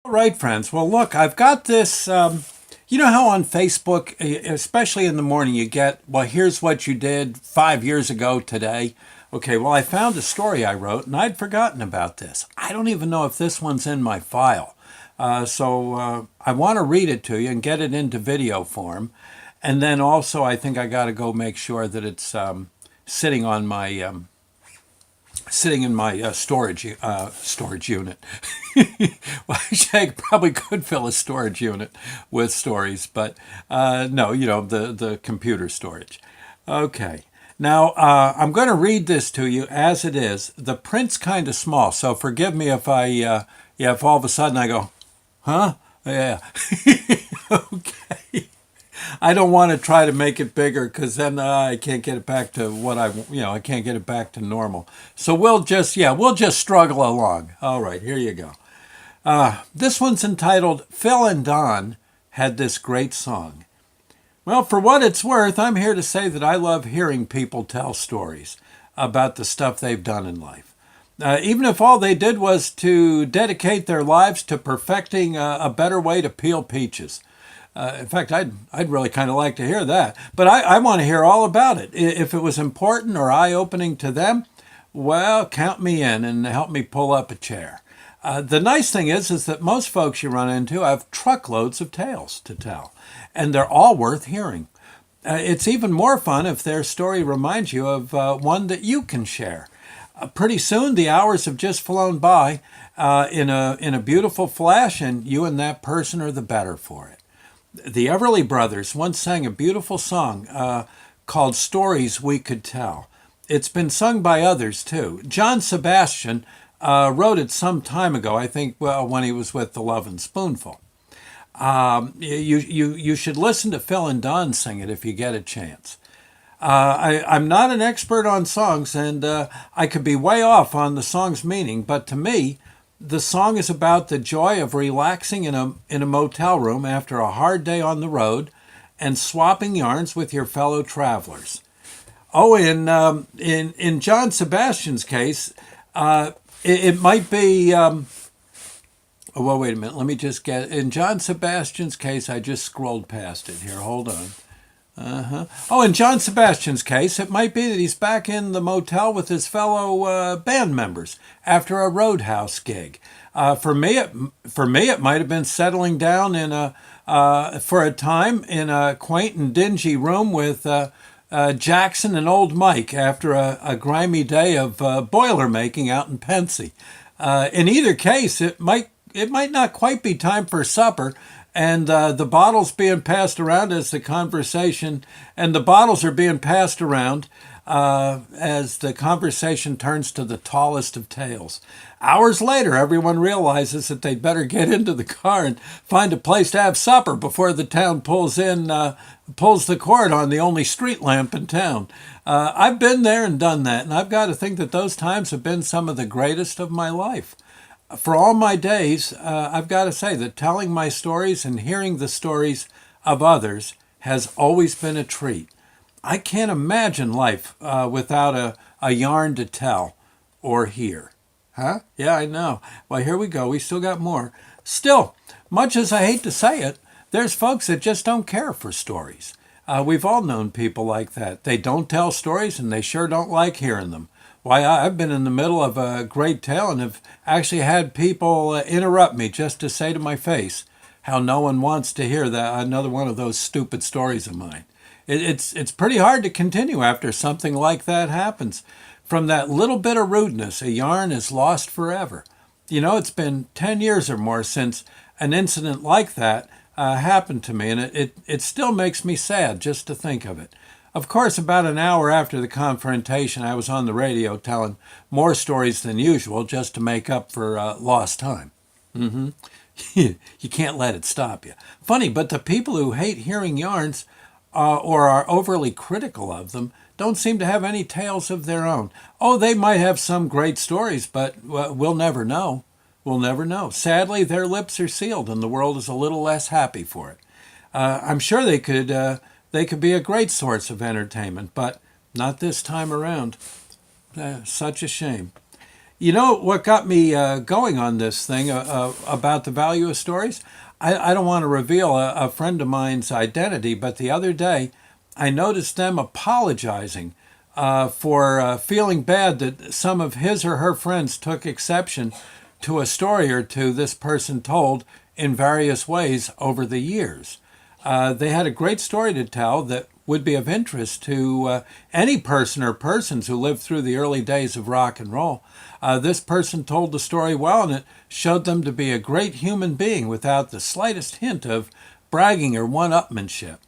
Right, friends. Well, look, I've got this. You know how on Facebook, especially in the morning, you get, well, here's what you did 5 years ago today. Okay, well, I found a story I wrote and I'd forgotten about this. I don't even know if this one's in my file. So I want to read it to you and get it into video form. And then also, I think I got to go make sure that it's sitting on my sitting in my storage unit. Well, actually, I probably could fill a storage unit with stories, but no, the computer storage. Okay. Now, I'm going to read this to you as it is. The print's kind of small, so forgive me if if all of a sudden I go, huh? Yeah. Okay. I don't want to try to make it bigger because then I can't get it back to I can't get it back to normal. So we'll just struggle along. All right, here you go. This one's entitled Phil and Don Had This Great Song. Well, for what it's worth, I'm here to say that I love hearing people tell stories about the stuff they've done in life. Even if all they did was to dedicate their lives to perfecting a better way to peel peaches. In fact, I'd really kind of like to hear that. But I want to hear all about it. If it was important or eye-opening to them, well, count me in and help me pull up a chair. The nice thing is that most folks you run into have truckloads of tales to tell, and they're all worth hearing. It's even more fun if their story reminds you of one that you can share. Pretty soon, the hours have just flown by in a beautiful flash, and you and that person are the better for it. The Everly Brothers once sang a beautiful song called Stories We Could Tell. It's been sung by others, too. John Sebastian wrote it some time ago, I think, when he was with the Lovin' Spoonful. You should listen to Phil and Don sing it if you get a chance. I'm not an expert on songs, and I could be way off on the song's meaning, but to me, the song is about the joy of relaxing in a motel room after a hard day on the road and swapping yarns with your fellow travelers. Oh, in John Sebastian's case, it might be. Well, wait a minute. Let me just get. In John Sebastian's case, I just scrolled past it here. Hold on. Oh, in John Sebastian's case, it might be that he's back in the motel with his fellow band members after a Roadhouse gig. For me, it might have been settling down for a time in a quaint and dingy room with Jackson and Old Mike after a grimy day of boiler making out in Pensy. In either case, it might not quite be time for supper. And the bottles being passed around as the conversation, and the bottles are being passed around as the conversation turns to the tallest of tales. Hours later, everyone realizes that they'd better get into the car and find a place to have supper before the town pulls the cord on the only street lamp in town. I've been there and done that, and I've got to think that those times have been some of the greatest of my life. For all my days, I've got to say that telling my stories and hearing the stories of others has always been a treat. I can't imagine life without a yarn to tell or hear. Huh? Yeah, I know. Well, here we go. We still got more. Still, much as I hate to say it, there's folks that just don't care for stories. We've all known people like that. They don't tell stories and they sure don't like hearing them. Why, I've been in the middle of a great tale and have actually had people interrupt me just to say to my face how no one wants to hear another one of those stupid stories of mine. It's pretty hard to continue after something like that happens. From that little bit of rudeness, a yarn is lost forever. You know, it's been 10 years or more since an incident like that happened to me, and it still makes me sad just to think of it. Of course, about an hour after the confrontation, I was on the radio telling more stories than usual just to make up for lost time. Mm-hmm. You can't let it stop you. Funny, but the people who hate hearing yarns or are overly critical of them don't seem to have any tales of their own. Oh, they might have some great stories, but we'll never know. We'll never know. Sadly, their lips are sealed and the world is a little less happy for it. I'm sure they could be a great source of entertainment, but not this time around. Such a shame. You know what got me going on this thing about the value of stories? I don't want to reveal a friend of mine's identity, but the other day I noticed them apologizing for feeling bad that some of his or her friends took exception to a story or two this person told in various ways over the years. They had a great story to tell that would be of interest to any person or persons who lived through the early days of rock and roll. This person told the story well, and it showed them to be a great human being without the slightest hint of bragging or one-upmanship.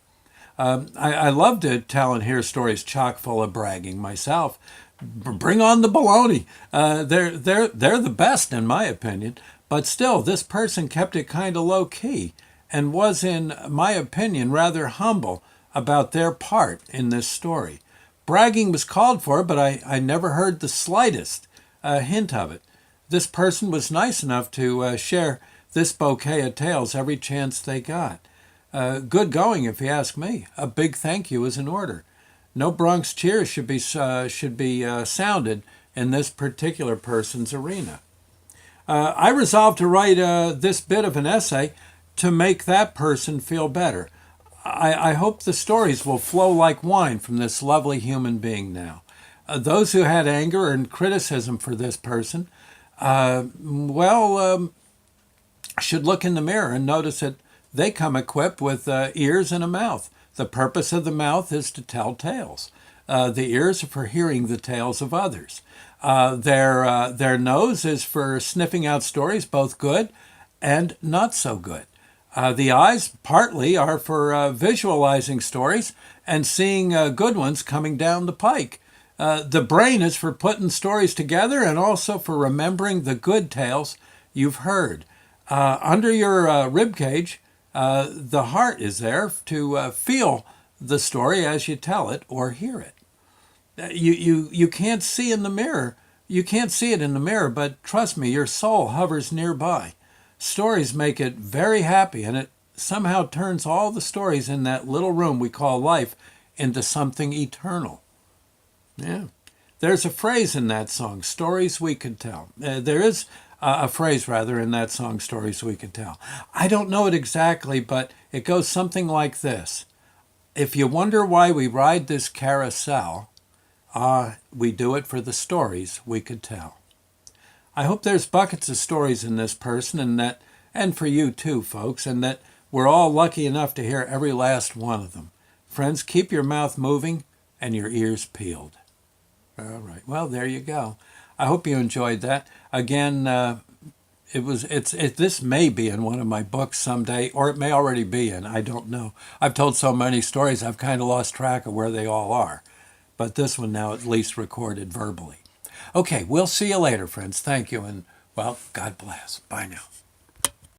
I love to tell and hear stories chock full of bragging myself. Bring on the baloney. They're the best in my opinion. But still, this person kept it kind of low key and was, in my opinion, rather humble about their part in this story. Bragging was called for, but I never heard the slightest hint of it. This person was nice enough to share this bouquet of tales every chance they got. Good going, if you ask me. A big thank you is in order. No Bronx cheers should be sounded in this particular person's arena. I resolved to write this bit of an essay to make that person feel better. I hope the stories will flow like wine from this lovely human being now. Those who had anger and criticism for this person, should look in the mirror and notice that they come equipped with ears and a mouth. The purpose of the mouth is to tell tales. The ears are for hearing the tales of others. Their nose is for sniffing out stories, both good and not so good. The eyes partly are for visualizing stories and seeing good ones coming down the pike. The brain is for putting stories together and also for remembering the good tales you've heard. Under your rib cage, the heart is there to feel the story as you tell it or hear it. You can't see in the mirror. You can't see it in the mirror, but trust me, your soul hovers nearby. Stories make it very happy, and it somehow turns all the stories in that little room we call life into something eternal. Yeah. There's a phrase in that song, Stories We Could Tell. There is a phrase, rather, in that song, Stories We Could Tell. I don't know it exactly, but it goes something like this. If you wonder why we ride this carousel, we do it for the stories we could tell. I hope there's buckets of stories in this person, and for you too, folks, and that we're all lucky enough to hear every last one of them. Friends, keep your mouth moving and your ears peeled. All right. Well, there you go. I hope you enjoyed that. Again, this may be in one of my books someday, or it may already be in. I don't know. I've told so many stories, I've kind of lost track of where they all are. But this one now at least recorded verbally. Okay, we'll see you later, friends. Thank you, and, well, God bless. Bye now.